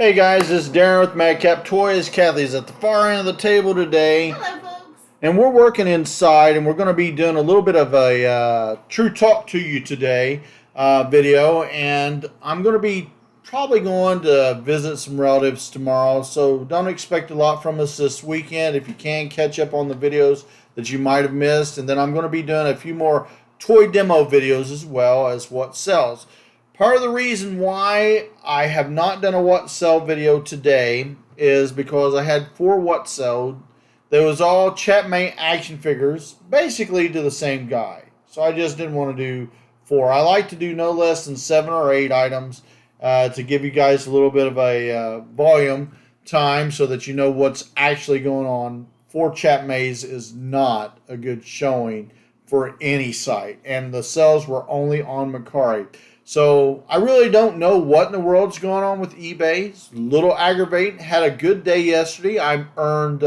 Hey guys, this is Daren with Madcap Toys. Kathy's at the far end of the table today. Hello, folks. And we're working inside, and we're going to be doing a little bit of a True Talk to You today video. And I'm going to be probably going to visit some relatives tomorrow. So don't expect a lot from us this weekend. If you can, catch up on the videos that you might have missed. And then I'm going to be doing a few more toy demo videos as well as what sells. Part of the reason why I have not done a what sell video today is because I had 4 what sold. They was all Chapmate action figures, basically to the same guy. So I just didn't want to do 4. I like to do no less than 7 or 8 items to give you guys a little bit of a volume time so that you know what's actually going on. 4 Chapmates is not a good showing for any site, and the sales were only on Mercari. So I really don't know what in the world's going on with eBay. It's a little aggravating. Had a good day yesterday. I earned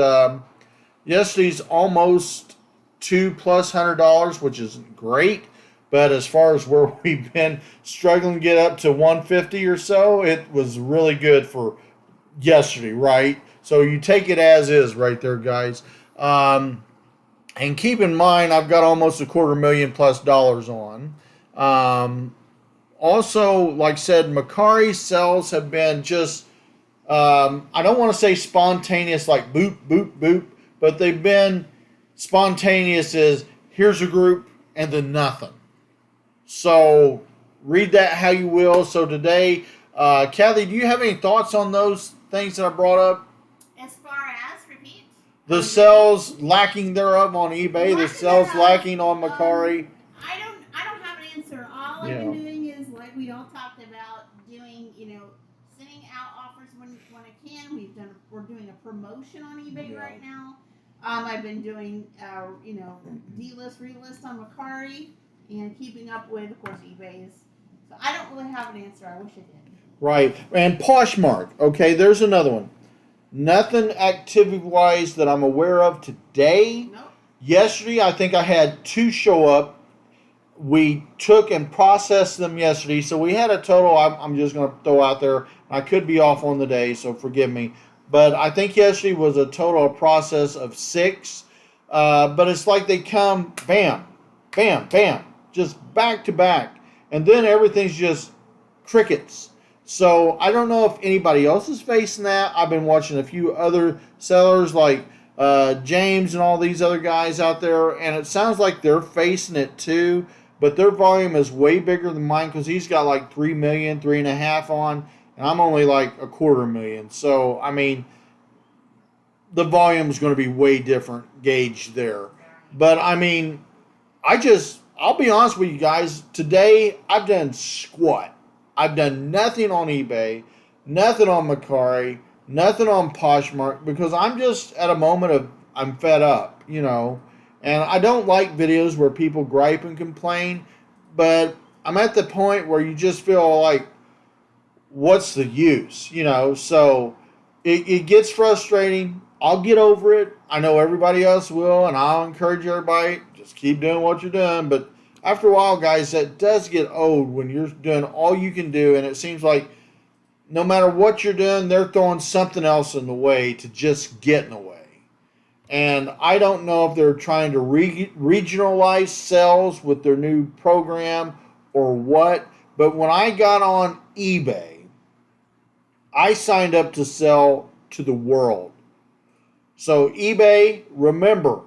yesterday's almost $200+, which is great. But as far as where we've been struggling to get up to 150 or so, it was really good for yesterday, right? So you take it as is right there, guys. And keep in mind, I've got almost $250,000+ on. Also, like I said, Mercari sales have been just, I don't want to say spontaneous like boop, boop, boop, but they've been spontaneous as here's a group and then nothing. So read that how you will. So today, Kathy, do you have any thoughts on those things that I brought up? As far as, repeat? The sales lacking thereof on eBay, the sales lacking on Mercari. I don't have an answer. All I've been doing is, like we all talked about, doing, sending out offers when I can. We're doing a promotion on eBay right now. I've been doing, D-list, relist on Mercari, and keeping up with, of course, eBay's. So I don't really have an answer. I wish I did. Right. And Poshmark. Okay, there's another one. Nothing activity-wise that I'm aware of today. Nope. Yesterday, I think I had 2 show up. We took and processed them yesterday, so we had a total, I'm just going to throw out there, I could be off on the day, so forgive me, but I think yesterday was a total process of 6, but it's like they come, bam, bam, bam, just back to back, and then everything's just crickets. So I don't know if anybody else is facing that. I've been watching a few other sellers like James and all these other guys out there, and it sounds like they're facing it too. But their volume is way bigger than mine because he's got like 3 million, 3.5 on, and I'm only like 250,000. So, I mean, the volume is going to be way different gauge there. But, I mean, I'll be honest with you guys. Today, I've done squat. I've done nothing on eBay, nothing on Mercari, nothing on Poshmark because I'm just at a moment of I'm fed up, And I don't like videos where people gripe and complain, but I'm at the point where you just feel like, what's the use? So it gets frustrating. I'll get over it. I know everybody else will, and I'll encourage everybody, just keep doing what you're doing. But after a while, guys, that does get old when you're doing all you can do, and it seems like no matter what you're doing, they're throwing something else in the way to just get in the way. And I don't know if they're trying to regionalize sales with their new program or what. But when I got on eBay, I signed up to sell to the world. So eBay, remember,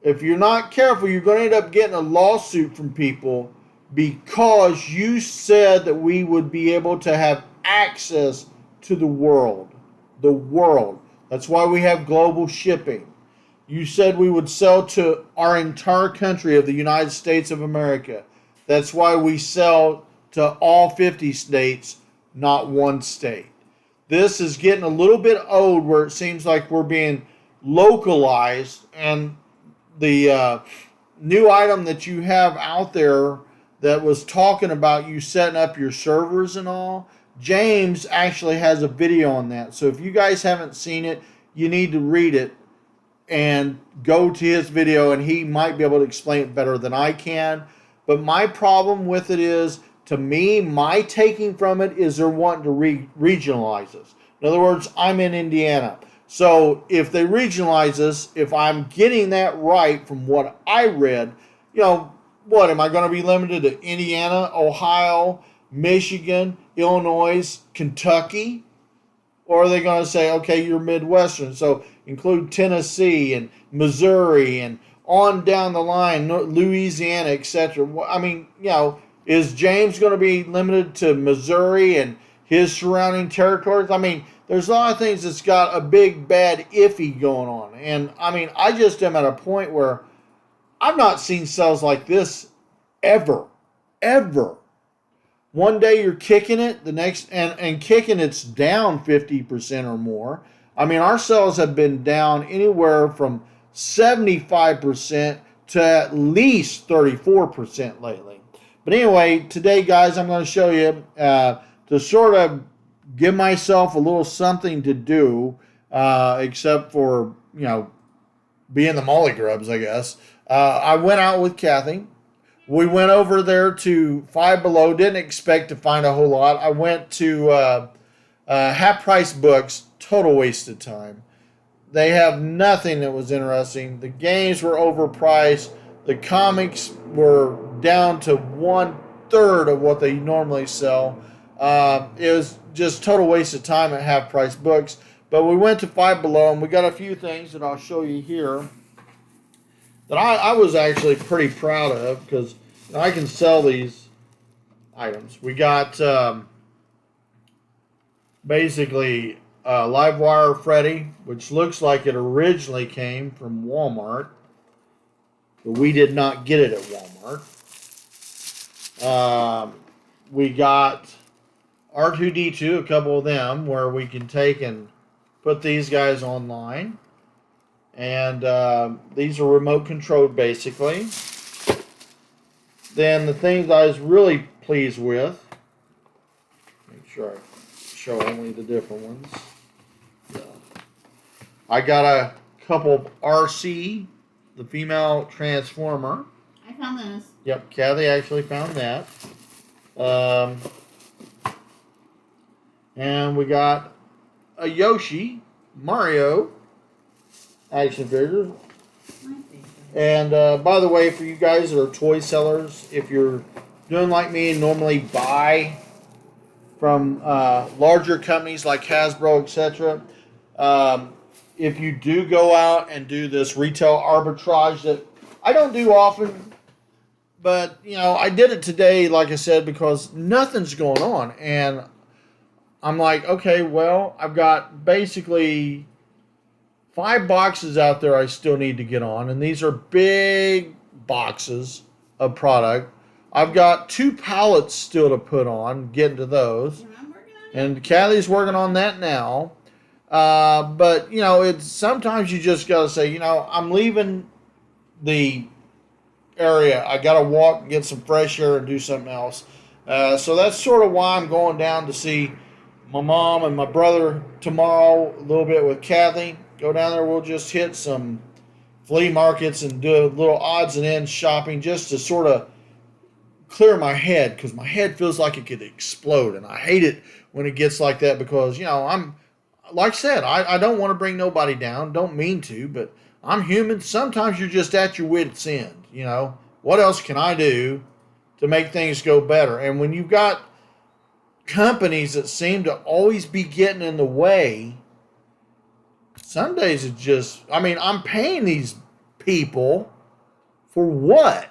if you're not careful, you're going to end up getting a lawsuit from people because you said that we would be able to have access to the world. The world. That's why we have global shipping. You said we would sell to our entire country of the United States of America. That's why we sell to all 50 states, not one state. This is getting a little bit old where it seems like we're being localized, and the new item that you have out there that was talking about you setting up your servers and all, James actually has a video on that. So if you guys haven't seen it, you need to read it and go to his video, and he might be able to explain it better than I can. But my problem with it is to me, my taking from it is they're wanting to regionalize us. In other words, I'm in Indiana. So if they regionalize us, if I'm getting that right from what I read, what, am I going to be limited to Indiana, Ohio, Michigan, Illinois, Kentucky? Or are they going to say, okay, you're Midwestern, so include Tennessee and Missouri and on down the line, Louisiana, etc. I mean, is James going to be limited to Missouri and his surrounding territories? I mean, there's a lot of things that's got a big, bad, iffy going on. And, I mean, I just am at a point where I've not seen sales like this ever. One day you're kicking it, the next, and kicking it's down 50% or more. I mean, our sales have been down anywhere from 75% to at least 34% lately. But anyway, today, guys, I'm going to show you to sort of give myself a little something to do, except for, being the molly grubs, I guess. I went out with Kathy. We went over there to Five Below. Didn't expect to find a whole lot. I went to Half Price Books. Total waste of time. They have nothing that was interesting. The games were overpriced. The comics were down to 1/3 of what they normally sell. It was just total waste of time at Half Price Books. But we went to Five Below, and we got a few things that I'll show you here that I was actually pretty proud of, because I can sell these items. We got basically Livewire Freddy, which looks like it originally came from Walmart, but we did not get it at Walmart. We got R2-D2, a couple of them, where we can take and put these guys online. And these are remote controlled, basically. Then the things I was really pleased with, make sure I show only the different ones. I got a couple of RC, the female Transformer. I found those. Yep, Kathy actually found that. And we got a Yoshi, Mario action figure. And by the way, for you guys that are toy sellers, if you're doing like me and normally buy from larger companies like Hasbro, etc., if you do go out and do this retail arbitrage that I don't do often, but I did it today, like I said, because nothing's going on, and I'm like, okay, well, I've got basically 5 boxes out there I still need to get on, and these are big boxes of product. I've got 2 pallets still to put on, get into those, and Kathy's working on that now. But it's sometimes you just gotta say, I'm leaving the area. I gotta walk and get some fresh air and do something else. So that's sort of why I'm going down to see my mom and my brother tomorrow, a little bit with Kathy. Go down there, we'll just hit some flea markets and do a little odds and ends shopping just to sort of clear my head, because my head feels like it could explode, and I hate it when it gets like that, because I'm, like I said, I don't want to bring nobody down, don't mean to, but I'm human. Sometimes you're just at your wit's end. What else can I do to make things go better? And when you've got companies that seem to always be getting in the way, some days it just, I'm paying these people for what?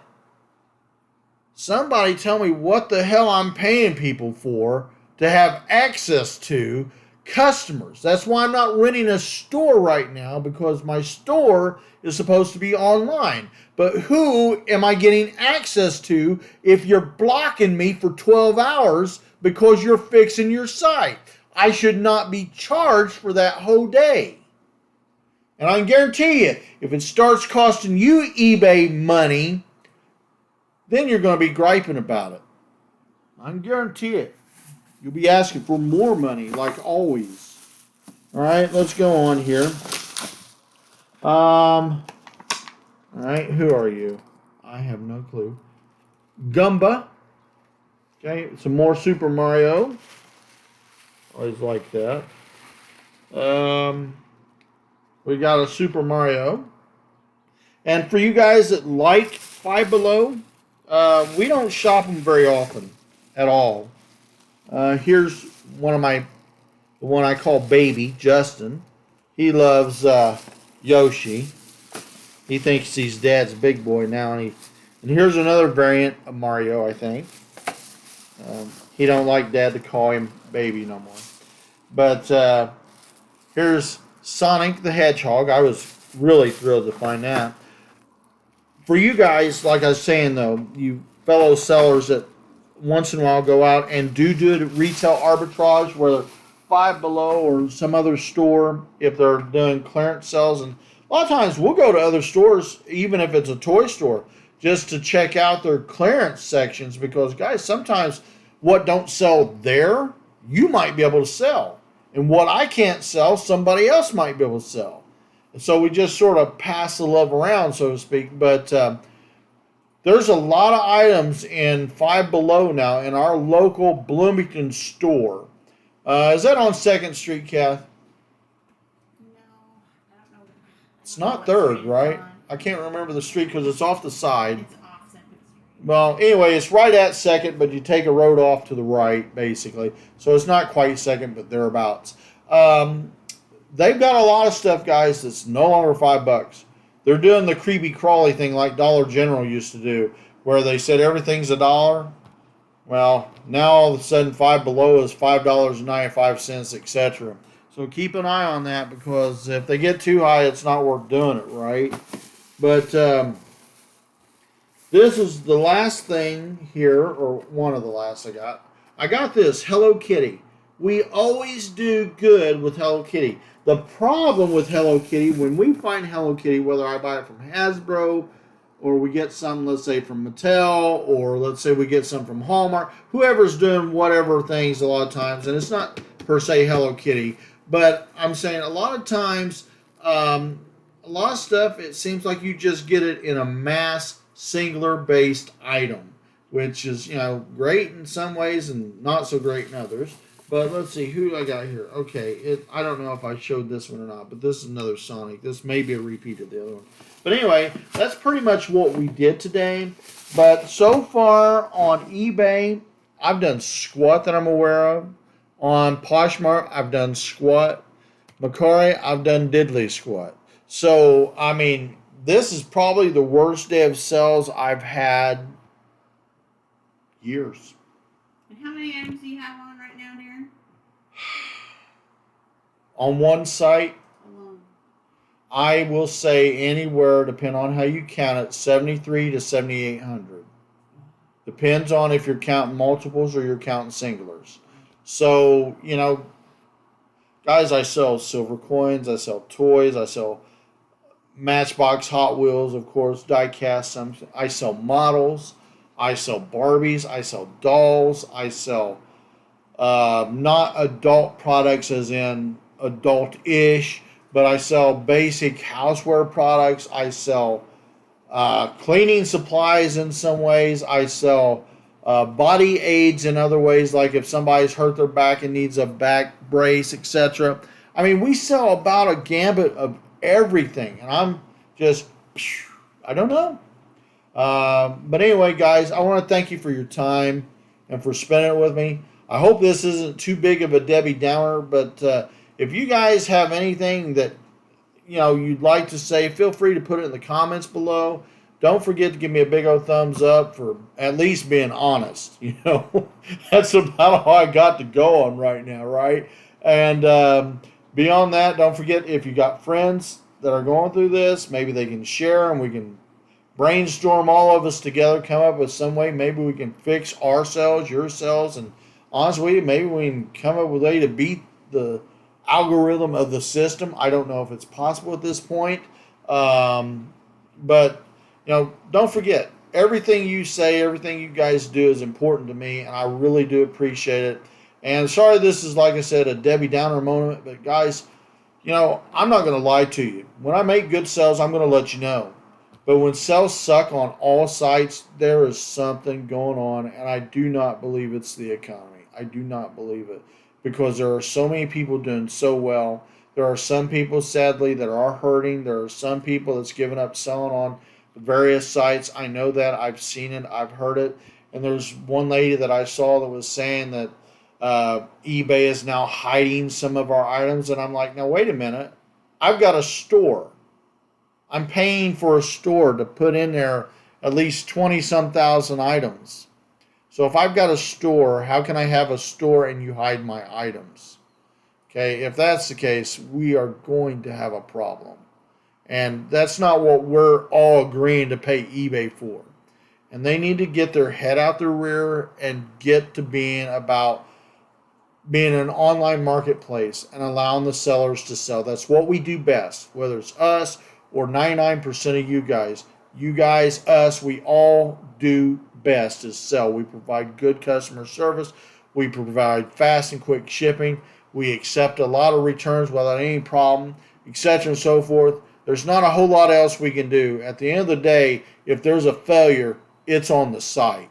Somebody tell me what the hell I'm paying people for to have access to customers. That's why I'm not renting a store right now, because my store is supposed to be online. But who am I getting access to if you're blocking me for 12 hours because you're fixing your site? I should not be charged for that whole day. And I can guarantee you, if it starts costing you eBay money, then you're going to be griping about it. I can guarantee it. You'll be asking for more money, like always. All right, let's go on here. All right, who are you? I have no clue. Gumba. Okay, some more Super Mario. Always like that. We got a Super Mario. And for you guys that like Five Below, we don't shop them very often at all. Here's the one I call Baby, Justin. He loves Yoshi. He thinks he's Dad's big boy now. And here's another variant of Mario, I think. He don't like Dad to call him Baby no more. But here's Sonic the Hedgehog. I was really thrilled to find that. For you guys, like I was saying though, you fellow sellers that once in a while go out and do retail arbitrage, whether Five Below or some other store, if they're doing clearance sales. And a lot of times we'll go to other stores, even if it's a toy store, just to check out their clearance sections, because guys, sometimes what don't sell there, you might be able to sell. And what I can't sell, somebody else might be able to sell. And so we just sort of pass the love around, so to speak. But there's a lot of items in Five Below now in our local Bloomington store. Is that on 2nd Street, Kath? No, I don't know. It's not 3rd, right? I can't remember the street because it's off the side. It's off 2nd Street. Well, anyway, it's right at 2nd, but you take a road off to the right, basically. So it's not quite 2nd, but thereabouts. They've got a lot of stuff, guys, that's no longer $5. They're doing the creepy crawly thing like Dollar General used to do, where they said everything's $1. Well, now all of a sudden Five Below is $5.95, etc. So keep an eye on that, because if they get too high, it's not worth doing it, right? But this is the last thing here, or one of the last I got. I got this Hello Kitty. We always do good with Hello Kitty. The problem with Hello Kitty, when we find Hello Kitty, whether I buy it from Hasbro, or we get some, let's say, from Mattel, or let's say we get some from Hallmark, whoever's doing whatever things a lot of times, and it's not per se Hello Kitty, but I'm saying a lot of times, a lot of stuff, it seems like you just get it in a mass, singular-based item, which is, great in some ways and not so great in others. But let's see who I got here. Okay, I don't know if I showed this one or not, but this is another Sonic. This may be a repeat of the other one. But anyway, that's pretty much what we did today. But so far on eBay, I've done squat that I'm aware of. On Poshmark, I've done squat. Mercari, I've done diddly squat. So, I mean, this is probably the worst day of sales I've had years. And how many items do you have on right now, Daren? On one site, Alone. I will say anywhere, depending on how you count it, 7,300 to 7,800. Depends on if you're counting multiples or you're counting singulars. So, guys, I sell silver coins, I sell toys, I sell Matchbox Hot Wheels, of course, die-cast. I sell models, I sell Barbies, I sell dolls, I sell not adult products as in adult-ish, but I sell basic houseware products. I sell cleaning supplies in some ways. I sell body aids in other ways, like if somebody's hurt their back and needs a back brace, etc. I mean, we sell about a gambit of everything, and I'm just, I don't know. But anyway, guys, I want to thank you for your time and for spending it with me. I hope this isn't too big of a Debbie Downer, but if you guys have anything that you'd like to say, feel free to put it in the comments below. Don't forget to give me a big old thumbs up for at least being honest. That's about all I got to go on right now, right? And beyond that, don't forget, if you got friends that are going through this, maybe they can share and we can brainstorm all of us together, come up with some way. Maybe we can fix ourselves, yourselves, and honestly, maybe we can come up with a way to beat the algorithm of the system. I don't know if it's possible at this point. But, don't forget, everything you say, everything you guys do is important to me, and I really do appreciate it. And sorry this is, like I said, a Debbie Downer moment, but guys, I'm not going to lie to you. When I make good sales, I'm going to let you know. But when sales suck on all sites, there is something going on, and I do not believe it's the economy. I do not believe it because there are so many people doing so well. There are some people, sadly, that are hurting. There are some people that's given up selling on various sites. I know that. I've seen it. I've heard it. And there's one lady that I saw that was saying that eBay is now hiding some of our items, and I'm like, now wait a minute. I've got a store. I'm paying for a store to put in there at least 20 some thousand items. So if I've got a store, how can I have a store and you hide my items? Okay, if that's the case, we are going to have a problem. And that's not what we're all agreeing to pay eBay for. And they need to get their head out their rear and get to being about being an online marketplace and allowing the sellers to sell. That's what we do best, whether it's us or 99% of you guys. You guys, us, we all do best is sell. We provide good customer service. We provide fast and quick shipping. We accept a lot of returns without any problem, etc. and so forth. There's not a whole lot else we can do. At the end of the day, if there's a failure, it's on the site.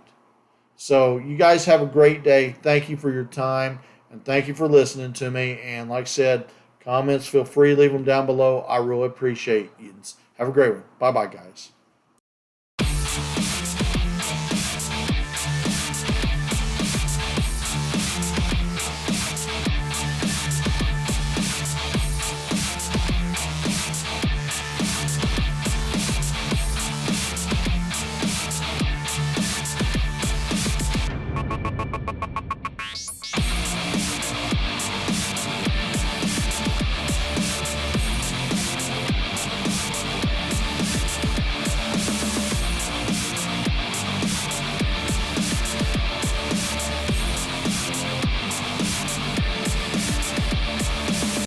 So you guys have a great day. Thank you for your time, and thank you for listening to me. And like I said, comments, feel free to leave them down below. I really appreciate you. Have a great one. Bye-bye, guys.